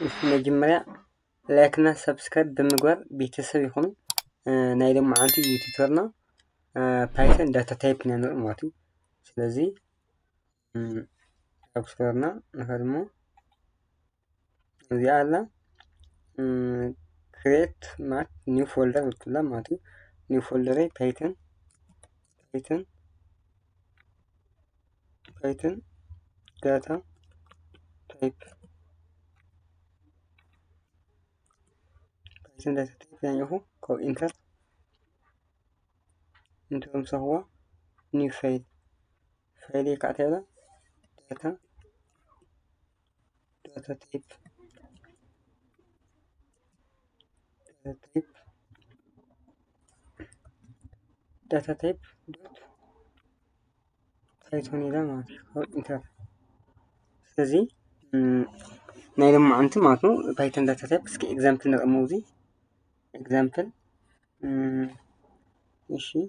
እሺ መጀመሪያ ላይክ እና ሰብስክራይብ በመግባር ቤተሰብ ይሁኑ። ናይ ደግሞ ዓንቲ ዩቲዩበርና ፓይተን ዳታ ታይፕ ነንር ማለት እዩ። ስለዚ ሰብስክራይብና ንኸድሞ እዚኣ ኣላ ክሬት ማለት ኒው ፎልደር ብትላ ማለት እዩ። ኒው ፎልደር ፓይተን ዳታ ታይፕ ዳታ ታይፕ ያኛሁ ካብ ኢንተር مسهوا نيو فايل كعتيلا داتا تايب دوت بايثون إذا ما أو إنتر سلزي نايلم معنتي ماتنو بايثون داتا تايب سكي example نرموزي example إشي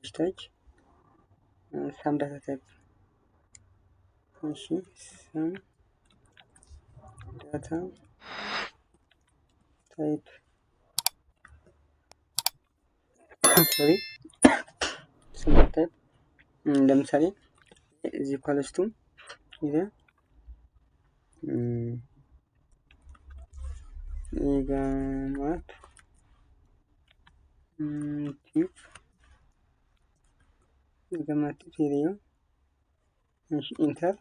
hashtag some data type إشي some data type sorry some data type ለምሳሌ is equals to إذا إيجامات تيب إيجامات فيديو مش إنتر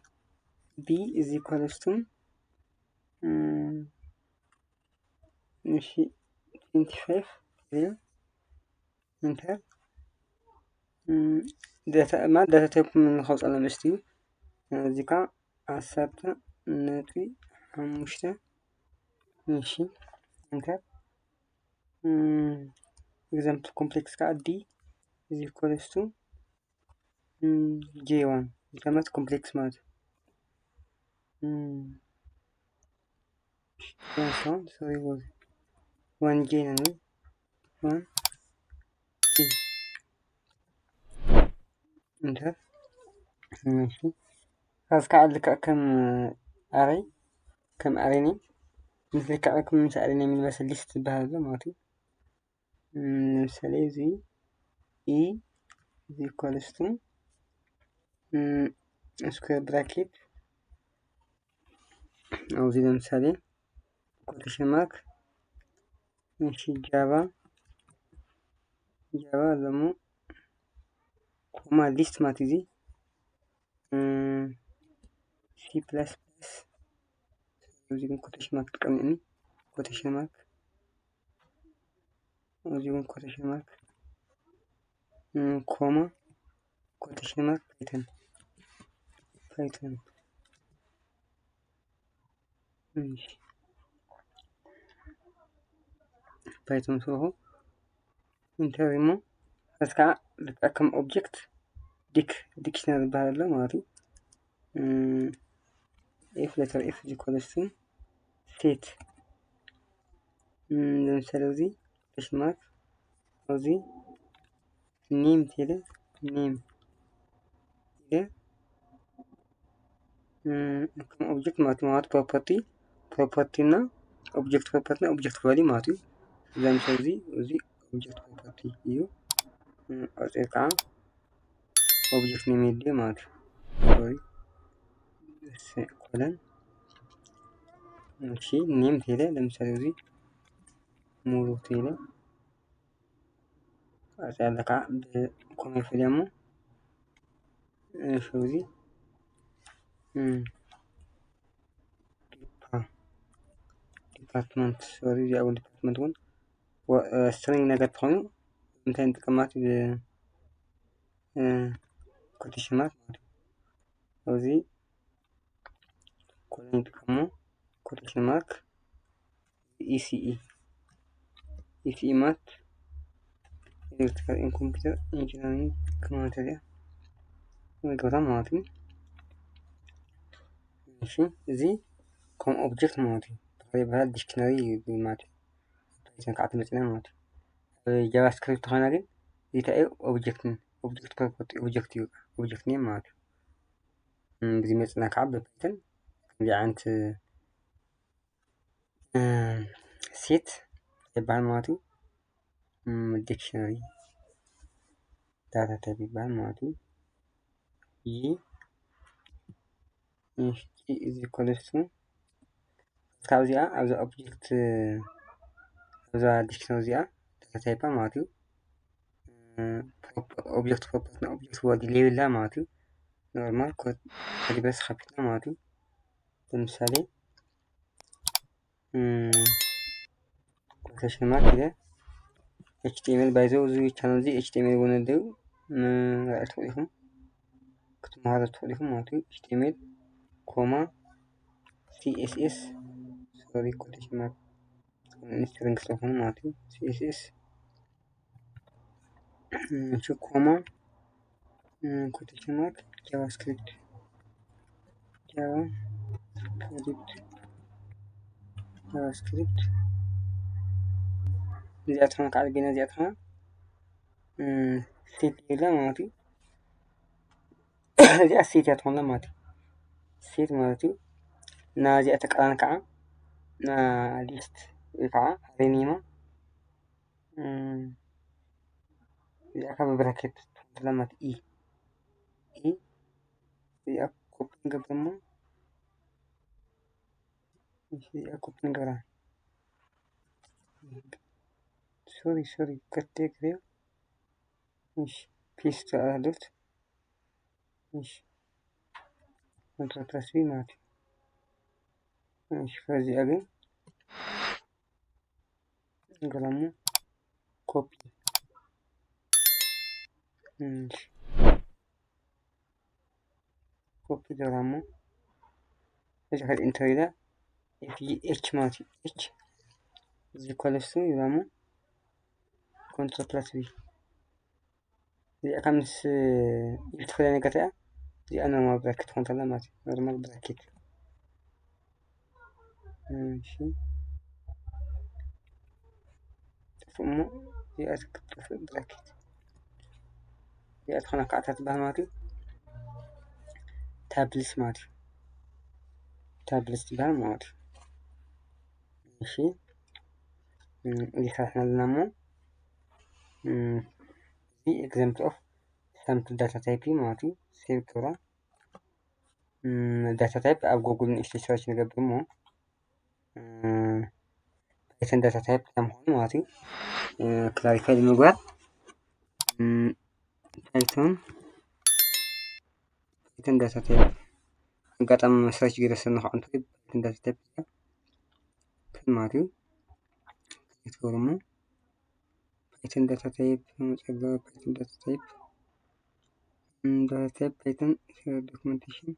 B is equals to مش 25 فيديو إنتر داتا ما داتا تايب من خاص على مستوى ذيك عصرت نتي مشتا ماشي انتر example complex كا D is equals to J1 كلمة complex مات sorry was 1 J نانو 1 J انتر ماشي خلاص كعدك كم أريني مثل كعدكم مش أريني من بس الليست بهذا ماتي مثال زي E is equals to square bracket أو زي مثالي quotation mark ماشي جافا لمو كوما list ماتي زي C++ وزيكم quotation mark تقمني quotation mark وزيكم quotation mark كوما quotation mark بايثون ماشي بايثون سوهو انتريمو اسكا لتأكم object dictionary بهذا ماتي if letter if equals to state لمثال زي quotation mark أو زي name تيدا name تيدا كم object مات property نا object value ماتو زي مثال زي object property يو أرجع object name دي ماتو sorry colon ماشي name تيدا لمثال زي مولو تيدا أرجع لك بكم يفيدمو شو زي department sorry زي أول department ون string ነገር ተሆኑ እንታይ ንጥቀማት quotation mark ማለት እዚ ኮሎን ንጥቀሞ quotation mark ECE ማለት ኤሌክትሪካል ኤንድ ኮምፒውተር ኢንጂነሪንግ ከማቴሪያ ወገራ ማለት ነው። እሺ እዚ ኮም ኦብጀክት ማለት ነው። በባህል ዲክሽነሪ ማለት ነው። ታይሰን ካት መጽና ማለት ነው። ጃቫስክሪፕት ሆነ ግን ይታይ ኦብጀክት ፕሮፐርቲ ኦብጀክት ኔም ማለት ነው። በዚህ መጽና ካብ በፓይተን እንዲ አንት ሴት ይባል ማለት እዩ ዲክሽነሪ ዳታ ታይፕ ይባል ማለት እዩ እዚ ኮለስቱ ካብዚኣ ኣብዛ ኦብጀክት ኣብዛ ዲክሽነሪ እዚኣ ዳታ ታይፕ ማለት እዩ ኦብጀክት ፕሮፐርቲ ና ኦብጀክት ወርድ ሌብላ ማለት እዩ ኖርማል ኮድበስ ካፒታል ማለት እዩ ለምሳሌ ኮቴሽን ማርክ ኢለ HTML ባይ ዘ ወይ እዚ ቻናል እዚ HTML ወነደው ንራእይ ትኽእሉ ክትመሃሩ ትኽእሉ ኢኹም ማለት እዩ HTML ኮማ CSS ሶሪ ኮቴሽን ማርክ ስትሪንግ ስለሆነ ማለት እዩ CSS ኮማ ኮቴሽን ማርክ ጃቫስክሪፕት እዚኣቶም ከዓ ቢና እዚኣቶም ሴት ኢላ ማለት እዩ እዚኣ ሴት እያ ትኾን ማለት እዩ ሴት ማለት እዩ እና እዚኣ ተቃራኒ ከዓ ና ሊስት ወይ ከዓ ሬኒማ እዚኣ ከዓ ብብራኬት ትኾን ማለት እዩ እዚኣ ኮፒ ንገብር እሞ እዚኣ ኮፒ ንገብራ ሶሪ كاتيجوري مش بيست ألفت مش تسوي ماتي مش فازي أجي قلمو كوبي مش كوبي قلمو إذا هاد إنتريدا في H ماتي H زي كولستو يلامو كنترول بلس بي እዚኣ ካብ ምስ እትፈልያ ነገር እያ እዚኣ ኖርማል ብራኬት ትኾን ተላ ማለት እዩ ኖርማል ብራኬት እሺ ጥፍእ እሞ እዚኣ ክትጥፍእ ብራኬት እዚኣ ትኾና ከዓ እንታይ ትበሃል ማለት እዩ ታብልስ ማለት እዩ ታብልስ ትበሃል ማለት እዩ እሺ እዚ ሰራሕና ዘለና እሞ example of sample data type ማለት እዩ ሴቭ ክብራ ዳታ ታይፕ ኣብ ጎግል ንእሽተይ ሰርች ንገብር እሞ ፓይተን ዳታ ታይፕ ከም ምዃኑ ማለት እዩ ክላሪፋይ ንምግባር ፓይተን ዳታ ታይፕ ኣጋጣሚ ሰርች ገይረ ሰብ ንክዓ እንተኮይኑ ፓይተን ዳታ ታይፕ ከም ማለት እዩ ክትገብሩ እሞ Python data type Python data type Python documentation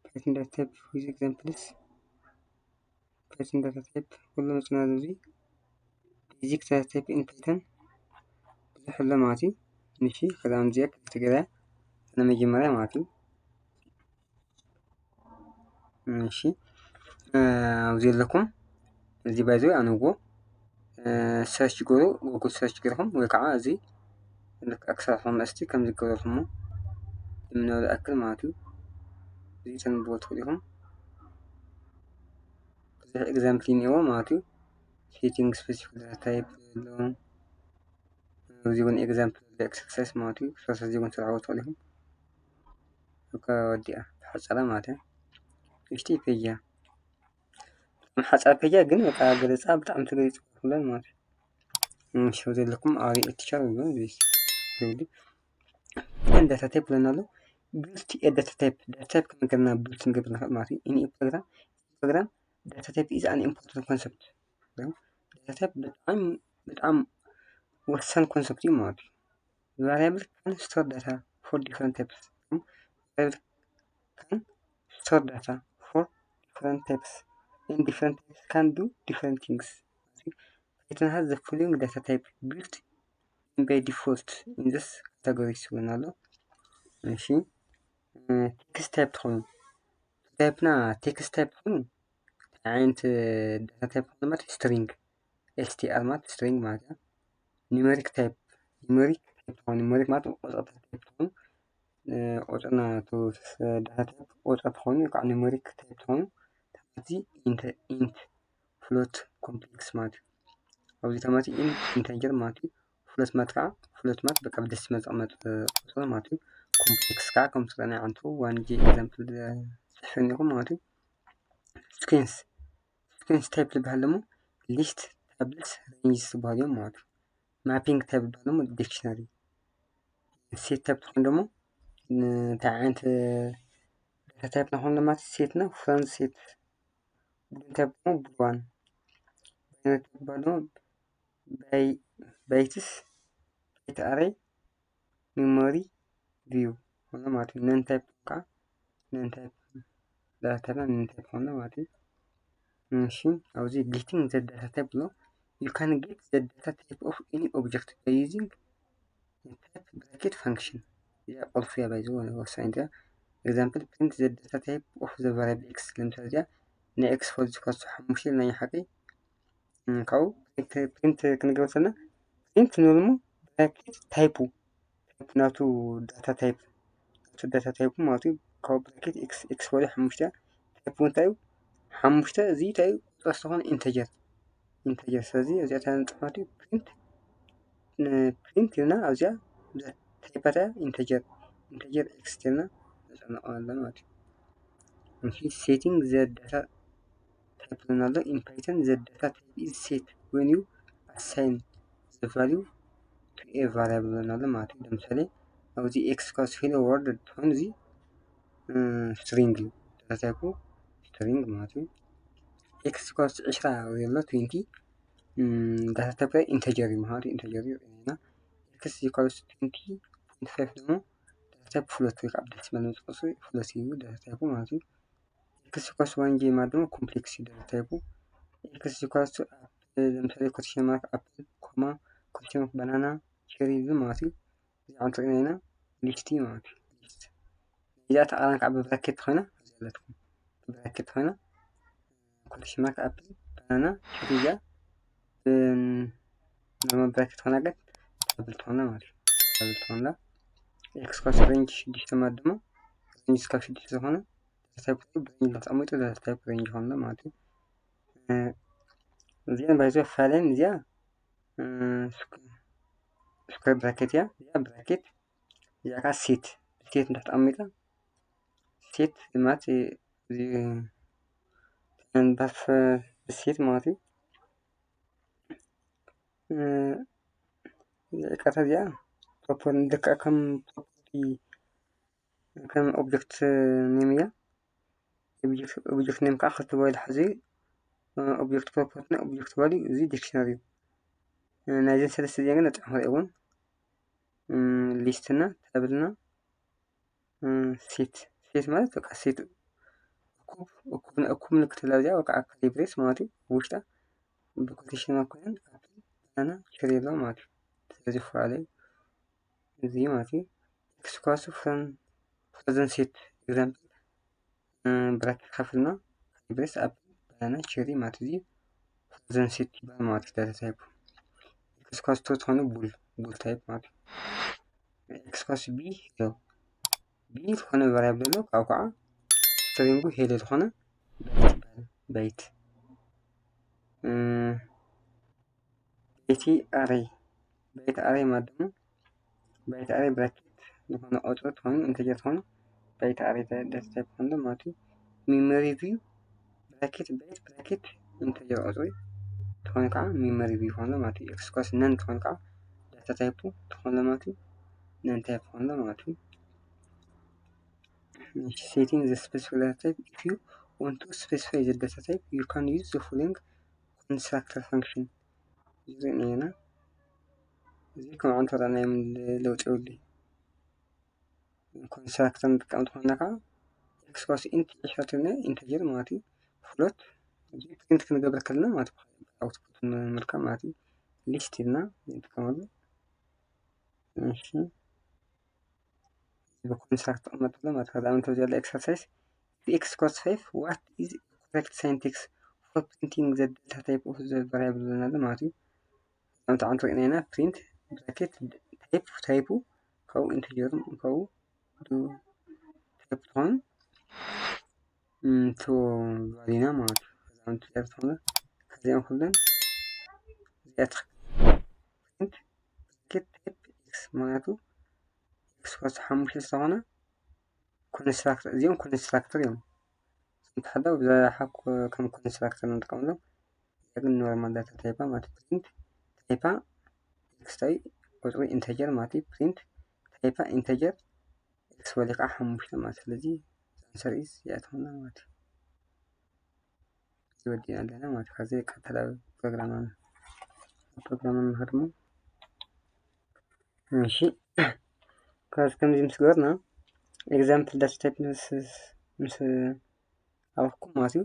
Python data type with examples Python data type كل ما تنادوا زي basic data type in Python بزحلة معتي ماشي كلام زيك تقرأ أنا مجمرة معتي ماشي وزي لكم زي بايزوي أنا هو سيرش جوجل سيرش جرهم ويقع زي انك اكثر هم استي كم ذكرهم من الاكل ماتو زي تنبوت لهم زي example نيو ماتو setting specific data type لهم زي ون example exercise ماتو سوسة زي ون سرعوت لهم وكا وديا حصل ماته اشتي بيجا حصل بيجا جن وكا جلسة بتعمل تجلس كلن ماتو مش هو لكم آري اتشار يقول بيس يقولي كان داتا تايب لنا له built a data type كما قلنا built قبل ماتي in a program data type is an important concept data type بتعم وسن concept ماتي variable can store data for different types variable can store data for different types and different types can do different things It has the following data type built in by default in this category سوينالو ماشي text type تكون typeنا text type تكون عند data type مات string str مات string مات numeric type تكون numeric مات وسط type تكون وصلنا تو data type وسط تكون يقع numeric type تكون تحدي int ፍሎት ኮምፕሌክስ ማለት እዩ ኣብዚ ተማቲ ኢንተጀር ማለት እዩ ፍሎት ማለት ከዓ ፍሎት ማለት በቃ ብደሲማል ዝቕመጥ ቁፅሪ ማለት እዩ ኮምፕሌክስ ከዓ ከም ዝረአናዮ ዓንቱ 1J ኤግዛምፕል ፅሕፍ እኒአኩም ማለት እዩ ሲኩዌንስ ታይፕ ዝበሃል ደሞ ሊስት ታብልስ ሬንጅስ ዝበሃሉ እዮም ማለት እዩ ማፒንግ ታይፕ ዝበሃል ደሞ ዲክሽነሪ ሴት ታይፕ ትኾን ደሞ እንታይ ዓይነት ዳታ ታይፕ ንኾን ማለት ሴት እና ፍረንድ ሴት ቡሊን ታይፕ ደሞ ቡል1 ባይነሪ ታይፕ ዝበሃል ደሞ ባይትስ ባይት አሬይ ሜሞሪ ቪው ሆነ ማለት እዩ ነን ታይፕ ከዓ ነን ታይፕ ዳታ ታይፕ ነን ታይፕ ሆነ ማለት እዩ እሺ ኣብዚ ጌቲንግ ዘ ዳታ ታይፕ ብሎ you can get the data type of any object by using type bracket function ያ ቁልፍ ያ ባይዞ ወሳኝ ዳ example print the data type of the variable x ለምሳሌ ያ ናይ x ፎልዝ ካሱ 5 ናይ ሓቂ ካው print ክንገብ ከለና print ንብሎ bracket ታይፑ ናቱ ዳታ ታይፕ ማለት እዩ ካብ ብራኬት ኤክስ ፎልዝ 5 ታይፑ እንታይ እዩ 5 እዚ እንታይ እዩ ቁፅሪ ዝኾነ ኢንተጀር ስለዚ እዚኣ እንታይ ማለት እዩ ፕሪንት ኢልና ኣብዚኣ ታይፓታ ኢንተጀር ኤክስ ኢልና ነፅንቐዋለን ማለት እዩ እሺ ሴቲንግ ዘ ዳታ ታይፕ ልና ኣሎ ኢን ፓይተን ዘ ዳታ ታይፕ ኢዝ ሴት ዌን ዩ አሳይን ዘ ቫልዩ ቱ ኤ ቫሪያብል ልና ኣሎ ማለት እዩ ለምሳሌ ኣብዚ ኤክስ ካስ ሄሎ ወርልድ እንትኾን እዚ ስትሪንግ እዩ ዳታ ታይፑ ስትሪንግ ማለት እዩ ኤክስ ካስ 20 ዘሎ 20 ዳታ ታይፕ ላይ ኢንተጀር እዩ ማለት ኢንተጀር እዩ እና ኤክስ ኢኳልስ 20.5 ደሞ ዳታ ታይፕ ፍሎት ወይ ከዓ ብደሲማል ዝመፅእ ቁፅሪ ፍሎት እዩ ዳታ ታይፑ ማለት እዩ ኤክስ ኢኳልስ 1J ማለት ደሞ ኮምፕሌክስ እዩ ዳታ ታይፑ ኤክስ ኢኳልስ ለምሳሌ ኮቴሽን ማርክ አፕል ኮማ ኮቴሽን ማርክ ባናና ቼሪ ማለት እዩ እዚ ዓንቱ ሪእና ኢና ሊስት ማለት እዩ ሊስት እዚኣ ተቃራኒ ከዓ ብብራኬት ኮይና ዘለትኩም ብብራኬት ኮይና ኮቴሽን ማርክ አፕል ባናና ቼሪ እዚኣ ኖርማል ብራኬት ኮይና ግን ታብል ትኾና ማለት እዩ ታብል ትኾና ኤክስ ካስ ሬንጅ 6 ማለት ደሞ ሬንጅ እስካብ 6 ዝኾነ ዳታ ታይፕ ብሬንጅ ተቐሚጡ ዳታ ታይፕ ሬንጅ ሆነ ማለት እዩ እዚኣ ባይዞ ፋይለን እዚኣ ስኩዌር ብራኬት እያ እዚኣ ብራኬት እዚኣ ከዓ ሴት እንተተቐሚጣ ሴት ማለት እዚ ንባፍ ሴት ማለት እዩ ቀታ እዚኣ ፕሮፐር ደካ ከም ፕሮፐርቲ ከም ኦብጀክት ኔም እያ ኦብጀክት ኔም ከዓ ክልተ ባይል ሓዚ ኦብጀክት ፕሮፐርቲ ና ኦብጀክት ቫልዩ እዚ ዲክሽነሪ እዩ ናይዘን ሰለስተ እዚኣ ግን ኣፅሑፍ ሪእውን ሊስት እና ታብል እና ሴት ማለት በቃ ሴት እኩብ ምልክት ዘላ እዚኣ ወይ ከዓ ካሊ ብሬስ ማለት እዩ ውሽጣ ብኮቴሽን ማርክ ኮይነን አፕል ባናና ቼሪ ኣለዋ ማለት እዩ ስለዚፈላለዩ እዚ ማለት እዩ ኤክስ ኢኳልስ ፍሮዘን ሴት ኤግዛምፕል ብራኬት ከፍልና ካሊ ብሬስ አፕል ባናና ቼሪ ማለት እዚ ፍሮዘን ሴት ይበሃል ማለት እዩ ዳታ ታይፑ ኤክስ ኢኳልስ ቱ ዝኾነ ቡል ታይፕ ማለት እዩ ኤክስ ኢኳልስ ቢ ዝኾነ ቫሪያብል ኣሎ ካብኡ ከዓ ስትሪንጉ ሄሎ ዝኾነ ባይት አሬይ ማለት ደሞ ባይት አሬይ ብራኬት ዝኾነ ቁፅሪ ትኾኑ ኢንተጀር ትኾኑ ባይት አሬይ ዳታ ታይፕ ትኾኑ ማለት እዩ ሜሞሪ ቪው ብራኬት ባይት ብራኬት ኢንተጀር ቁፅሪ ትኾኑ ከዓ ሜሞሪ ቪው ትኾኑ ማለት እዩ ኤክስ ኢኳልስ ነን ትኾኑ ከዓ ዳታ ታይፑ ትኾኑ ማለት እዩ ነን ታይፕ ትኾኑ ማለት እዩ setting the specific data type if you want to specify the data type you can use the following constructor function هنا زي كم عن طريقنا من لو تقول لي constructor نتكلم هنا كا x was int إشارتنا integer ماتي float زي print كنا قبل كلنا ماتي output المركب ماتي list لنا نتكلم ماشي بconstructor مثلا ما تخذ عن توزيع exercise x equals 5 what is correct syntax for printing the data type of the variable هذا ماتي أنت عن طريق هنا print bracket type كو integer كو do type one to value ماتي أنت تعرف هذا እዚኦም ኩለን እዚኣ print bracket type x ማለቱ x ኮስ 5 ስለሆነ ኮንስትራክተር እዚኦም ኮንስትራክተር እዮም እንተሓለው ብዛሓ ከም ኮንስትራክተር እንጥቀመሎም ግን ኖርማል ዳታ ታይፓ ማለት print ታይፓ x ታይ ቁጥሪ ኢንተጀር ማለት print ታይፓ ኢንተጀር x ወሊቃ 5 ማለት ስለዚህ አንሰር ኢዝ ያተውና ማለት ይወዲና ለና ማለት ከዚህ ቀጥላ ፕሮግራም ህድሙ እሺ ከዚህ ምስገርና ኤግዛምፕል ዳታ ታይፕ ምስ አውኩ ማለት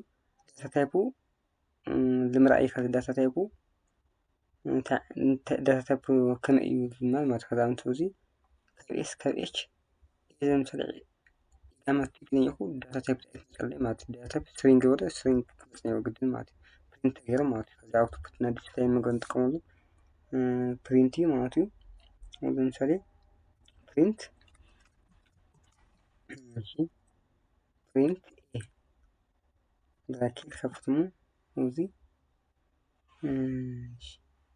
ዳታ ታይፑ ልምራይ ከዚ ዳታ ታይፑ ዳታ ታይፑ ከም እዩ ዝማል ማለት ከዛ እንትውዚ ኤስ ካብ ኤች ኢዘም ሰለዒ ያማት ይግነይኹ ዳታ ታይፕ ተጠቅለ ማለት ዳታ ታይፕ ስትሪንግ ወደ ስትሪንግ ነው ግድን ማለት ፕሪንት ገይረ ማለት ከዛ አውትፑት እና ዲስፕሌይ መገን ተቀመሉ ፕሪንት ማለት እዩ ለምሳሌ ፕሪንት እሺ ፕሪንት ኤ ብራኬት ከፍተሙ ውዚ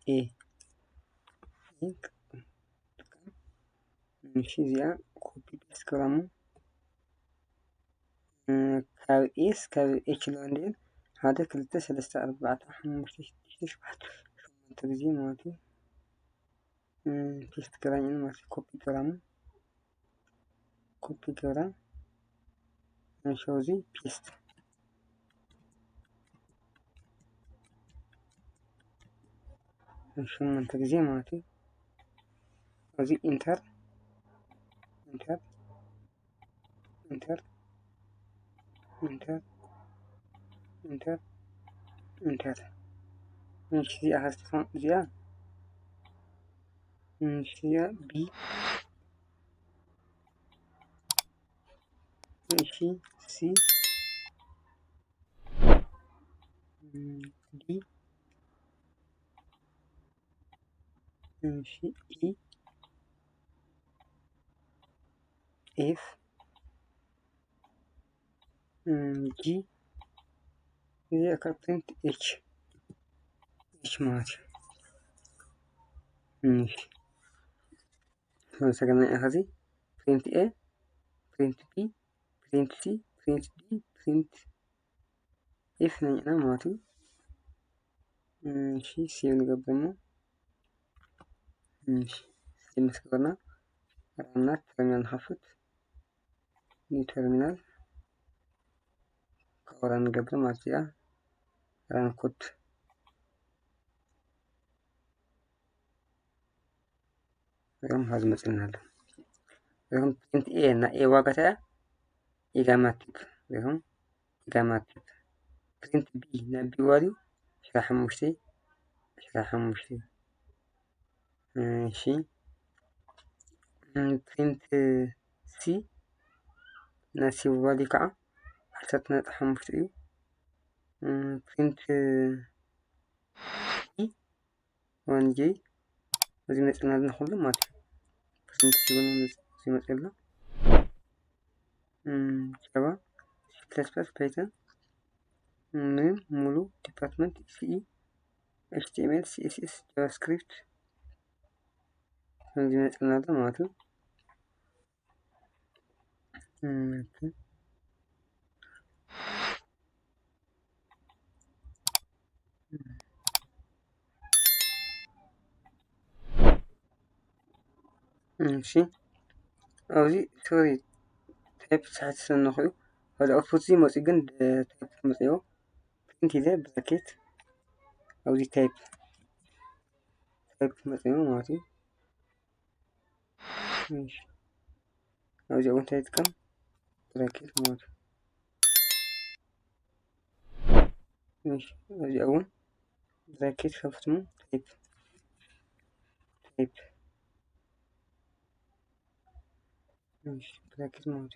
ኤ እሺ እዚኣ ኮፒ ፔስት ገራሙ ካብ ኤስ ካብ ኤች ለወንድን ሓደ 2 3 4 5 6 7 8 ጊዜ ማለት እዩ ፔስት ገራሙ ማለት ኮፒ ገራሙ ኮፒ ገራ እንሾዚ ፔስት እንሾ ጊዜ ማለት እዩ እዚ ኢንተር ኢንተር ኢንተር ኢንተር ኢንተር ኢንተር እሺ አስተፋን እዚያ እሺ ቢ እሺ ሲ ዲ እሺ ኢ ኤፍ ጂ እዚያ ካፕቴንት ኤች ማለት ሰገና ያኸዚ ፕሪንት ኤ ፕሪንት ቢ ፕሪንት ሲ ፕሪንት ዲ ፕሪንት ኤፍ ነኝና ማለት እሺ ሲውን ገበሙ እሺ ሲምስከና ራናት ተርሚናል ሀፍት ኒው ተርሚናል ከወራን ገብረ ማለት ያ ራን ኮድ ራም ሀዝ መጽናለሁ ራም ፕሪንት ኤ እና ኤ ዋጋታ ኢጋማቲክ ይሁን ኢጋማቲክ ፕሪንት ቢ እና ቢ ዋሪው ሽራሐሙሽቴ እሺ ፕሪንት ሲ እና ሲ ዋሪው ከዓ 15 እዩ ፕሪንት ኢ ዋን ጄ እዚ መጽናልና ሁሉ ማለት ፕሪንት ሲሆን እዚ መጽናልና ጃቫ ++ ፓይተን ምን ሙሉ ዲፓርትመንት ሲኢ ኤችቲኤምኤል ሲኤስኤስ ጃቫስክሪፕት እዚ መጽናልና ማለት ነው እሺ ኣብዚ ሶሪ ታይፕ ሳይት ስለነኸዩ ወደ አውትፑት ዚ መጽ ግን ታይፕ መጽዮ ፕሪንት ኢዘ ብራኬት ኣብዚ ታይፕ መጽዮ ማለት እዩ እሺ ኣብዚ አሁን ታይፕ ከም ብራኬት ማለት እሺ ኣብዚ አሁን ብራኬት ከፍትሙ ታይፕ እሺ ብራኬት ማለት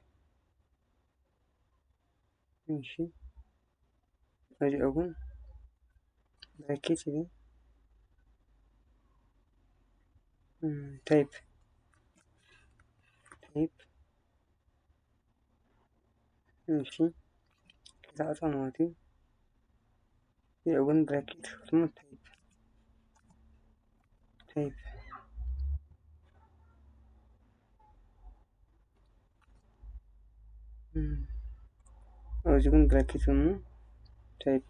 እሺ ኣብዚ አሁን ብራኬት ኢዘ ታይፕ እሺ ከዛ ማለት እዩ እውን ብራኬት ስሙ ታይፕ ኣብዚ ግን ብራኬት ስሙ ታይፕ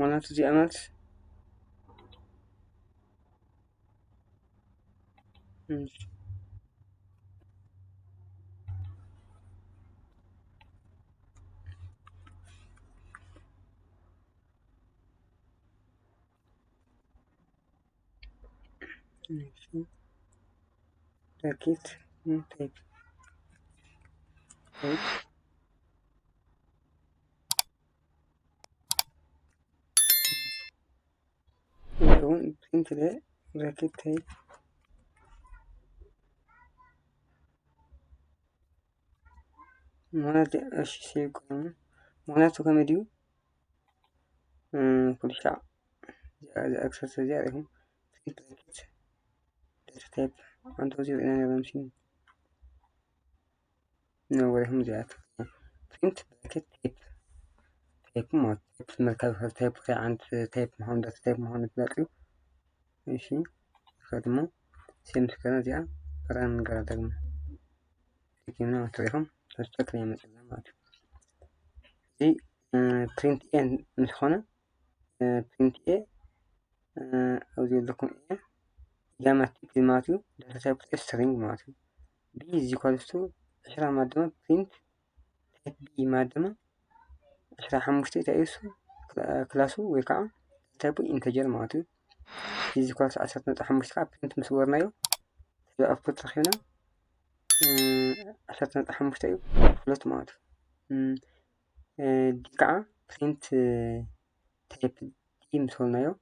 ማለት እዚኣ ማለት ብራኬት ታይፕ እውን ፕሪንት ላይ ብራኬት ታይፕ ማለት እሺ ሲቆም ማለት ከመዲው كل شيء أكثر زيادة في براكت داتا تايب عن توزيع أنا بمشي نوريهم زيادة فهمت براكت تايب ما تايب في المركز تايب عند تايب مهون داتا تايب مهون تلاقيه ماشي خدمه سيمس كذا زيادة فران قادم تكينا وتريهم تشتكي من الزمات دي print n مش خانة print a أوزيل لكم a جامعة ماتيو data type string ماتيو b is equals to عشرة مادمة print type b مادمة عشرة حمشتي تأيسو كلاسو ويكا type integer ماتيو b is equals عشرة نقطة حمشتي print مسورنايو تبقى output رخينا عشرة نقطة حمشتي فلوت ماتيو دي كا print type d مسورنايو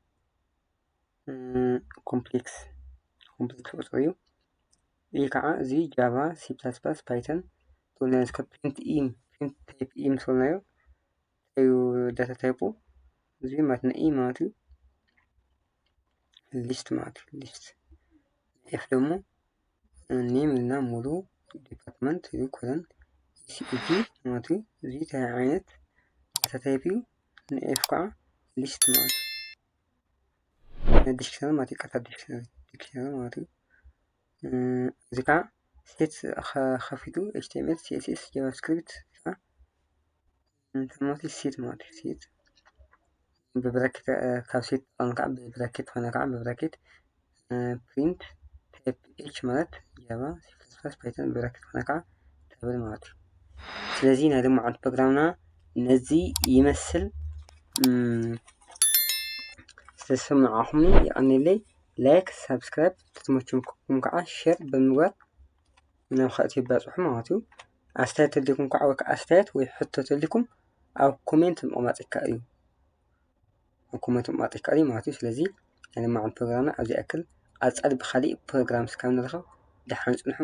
complex وصريو إيه كعا زي جافا سي بلس بلس بايثون تقولنا نسكب print print type مسولنايو أيو data type زي ماتنا ماتو list ماتو list إفلمو نيم لنا مولو department يو كولن CET ماتو زي تعينت data type نفقع list ماتو dictionary ماتو كتا dictionary ماتو ذكاء سيت خفيدو HTML CSS JavaScript تماتي سيت ماتي سيت ببراكت كابسيت أنقع ببراكت فنقع ببراكت print type h مالت جافا C++ بايثون ببراكت فنقع تابل ماتي ስለዚህ ናይ ድማ ዓድ ፕሮግራምና ነዚ ይመስል ስለሰማዕኹምኒ ይቀኒለይ ላይክ ሰብስክራይብ ተተመቸኩም ከዓ ሼር ብምግባር ናብ ካልኦት ይባፅሑ ማለት እዩ ኣስተያየት ተልኩም ከዓ ወይ ኣስተያየት ወይ ሕቶ ተልኩም ኣብ ኮሜንት ምቕማጥ ይከኣል እዩ ኣብ ኮሜንት ምቕማጥ ይከኣል እዩ ማለት እዩ ስለዚ ናይ ድማ ዓድ ፕሮግራምና ኣብዚ ያክል ቀፃሊ ብካሊእ ፕሮግራም እስካብ ንረክብ ደሓን ፅንሑ